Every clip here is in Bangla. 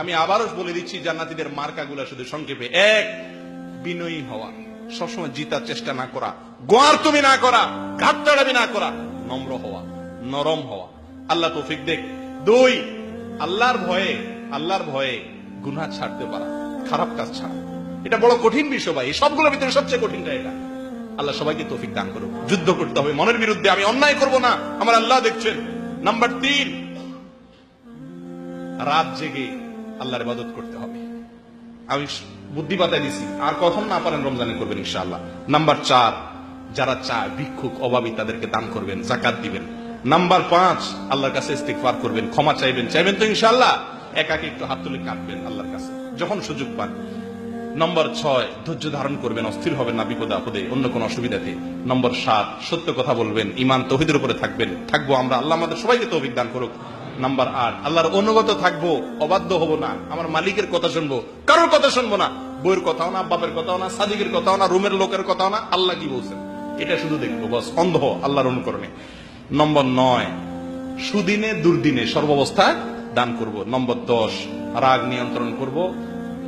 আমি আবারও বলে দিচ্ছি জান্নাতীদের মার্কাগুলো শুধু সংক্ষেপে: এক, বিনয়ী হওয়া, সবসময় জিতার চেষ্টা না করা, গোয়ার তুমি না করা, ঘাটতাড়াবি না করা, নম্র হওয়া, নরম হওয়া। আল্লাহ তৌফিক দেখ। দুই, আল্লাহর ভয়ে গুনাহ ছাড়তে পারা, খারাপ কাজ ছাড়া। এটা বড় কঠিন বিষয় ভাই, সবগুলোর ভিতরে সবচেয়ে কঠিনটা এটা। আল্লাহ সবাইকে তৌফিক দান করুক। যুদ্ধ করতে হবে মনের বিরুদ্ধে, আমি অন্যায় করব না, আমার আল্লাহ দেখছেন। নাম্বার তিন, রাত জেগে আল্লাহর ইবাদত করতে হবে। আমি বুদ্ধি বাতায় দিছি, আর কখন না পারেন রমজানে করবেন ইনশাআল্লাহ। নাম্বার চার, যারা চায় ভিক্ষুক অভাবী তাদেরকে দান করবেন, যাকাত দিবেন। নাম্বার পাঁচ, আল্লাহর কাছে ইস্তিগফার করবেন, ক্ষমা চাইবেন তো ইনশাআল্লাহ। একাকে একটু হাত তুলে কাঁদবেন আল্লাহর কাছে যখন সুযোগ পান। নম্বর ছয়, ধৈর্য ধারণ করবেন, অস্থির হবেন না বিপদে আপদে, অন্য কোন অসুবিধাতে। নম্বর সাত, সত্য কথা বলবেন, ঈমান তাওহীদের উপরে থাকবো আমরা। আল্লাহ আমাদের সবাইকে তৌফিক দান করুক। নাম্বার আট, আল্লাহর অনুগত থাকবো, অবাধ্য হব না, আমার মালিকের কথা শুনবো, কারোর কথা শুনবো না, বইয়ের কথাও না, বাপের কথাও না, সাদিকের কথাও না, রুমের লোকের কথাও না, আল্লাহ কি বলছেন এটা শুধু দেখবো, বস অন্ধ আল্লাহর অনুকরণে। নম্বর নয়, সুদিনে দুর্দিনে সর্বাবস্থায় দান করব। নম্বর 10, রাগ নিয়ন্ত্রণ করব,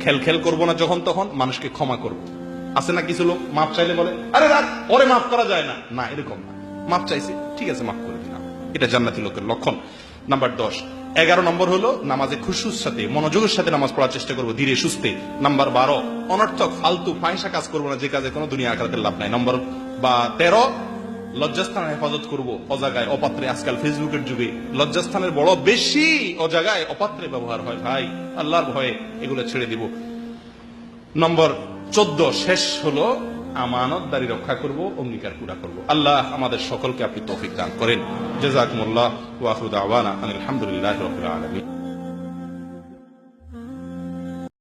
খেল করব না যখন তখন, মানুষকে ক্ষমা করব। আছে না কিছু লোক মাপ চাইলে বলে, আরে রাগ, ওরে মাফ করা যায় না, না এরকম না, মাপ চাইছে ঠিক আছে মাফ করে দিলাম, এটা জান্নাতি লোকের লক্ষণ। নাম্বার 10। 11 নম্বর হলো নামাজে খুশুর সাথে, মনোযোগের সাথে নামাজ পড়ার চেষ্টা করবো, ধীরে সুস্থে। নাম্বার 12, অনর্থক ফালতু ফাঁসা কাজ করবো না, যে কাজে কোনো দুনিয়া আখিরাতের লাভ নাই। নম্বর 13, লজ্জাস্থানের হেফাজত করবো, অজাগায় অপাত্রে। আজকাল ফেসবুকের যুগে লজ্জাস্থানের বড় বেশি অজাগায় অপাত্রে ব্যবহার হয় ভাই, আল্লাহর ভয়ে এগুলো ছেড়ে দিব। নম্বর 14, শেষ হলো আমানতদারি রক্ষা করব, অঙ্গীকার পুরা করব। আল্লাহ আমাদের সকলকে আপনি তৌফিক দান করেন। জাযাকুমুল্লাহ ওয়া আখিরু দাওয়ানা আলহামদুলিল্লাহি রাব্বিল আলামিন।